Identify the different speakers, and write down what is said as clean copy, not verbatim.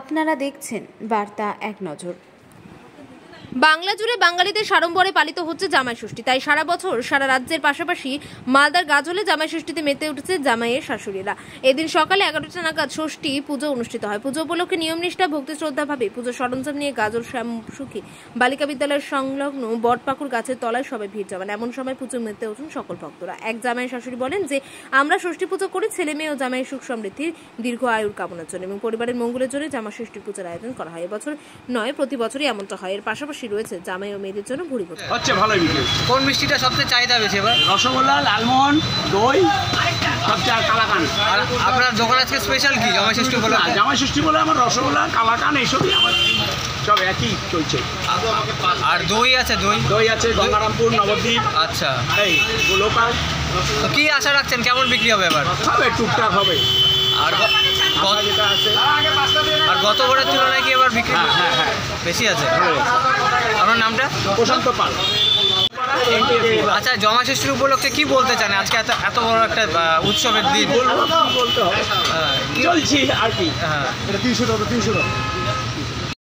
Speaker 1: আপনারা দেখছেন বার্তা এক নজর।
Speaker 2: বাংলা জুড়ে বাঙালিদের সাড়ম্বরে পালিত হচ্ছে জামাই ষষ্ঠী। তাই সারা বছর সারা রাজ্যের পাশাপাশি মালদার গাজলে জামাই ষষ্ঠীতে মেতে উঠেছে জামাইয়ের শাশুড়িরা। এদিন সকালে 11টা নাগাদ ষষ্ঠী পুজো অনুষ্ঠিত হয়। পুজো উপলক্ষে নিয়মনিষ্ঠা ভক্তি শ্রদ্ধাভাবে পুজো সরঞ্জাম নিয়ে গাজল শ্যামসুখী বালিকা বিদ্যালয়ের সংলগ্ন বটপাকুর গাছের তলায় সবাই ভিড় জমান। এমন সময় পুজো মেতে ওঠেন সকল ভক্তরা। এক জামাইয়ের শাশুড়ি বলেন যে আমরা ষষ্ঠী পুজো করি ছেলে মেয়ে ও জামাইয়ের সুখ সমৃদ্ধির দীর্ঘ আয়ুর কামনার জন্য এবং পরিবারের মঙ্গলের জন্য জামা ষষ্ঠী পূজার আয়োজন করা হয়। এবছর নয়, প্রতি বছরই এমনটা হয়। এর পাশাপাশি রয়েছে জামাই ও মেয়েদের জন্য ভুড়ি ভোজ।
Speaker 3: হচ্ছে ভালোই বিক্রি।
Speaker 4: কোন মিষ্টিটা সবচেয়ে চাহিদা বেশি এবার?
Speaker 3: রসগোল্লা, লালমোহন, দই, সবচেয়ে কালাকান।
Speaker 4: আর আপনার দোকান আজকে স্পেশাল কি জামাই ষষ্ঠী বলে?
Speaker 3: জামাই ষষ্ঠী বলে আমার রসগোল্লা, কালাকান এইসবই আমার সব একই চলছে।
Speaker 4: আর দই আছে?
Speaker 3: দই আছে গঙ্গারামপুর, নবদ্বীপ।
Speaker 4: আচ্ছা,
Speaker 3: এই লোকাল।
Speaker 4: তো কি আশা রাখছেন কেমন বিক্রি হবে এবার?
Speaker 3: হবে টুকটাক হবে।
Speaker 4: আর
Speaker 3: যেটা আছে
Speaker 4: আর গতবারের তুলনায় কি এবার বিক্রি
Speaker 3: হ্যাঁ
Speaker 4: বেশি আছে? আপনার নামটা?
Speaker 3: প্রশান্ত পাল।
Speaker 4: আচ্ছা, জামাই ষষ্ঠীর উপলক্ষে কি বলতে চান আজকে এত বড় একটা উৎসবের দিন?
Speaker 3: বলতে হবে চলছি আর কি।
Speaker 4: হ্যাঁ,
Speaker 3: 300 টাকা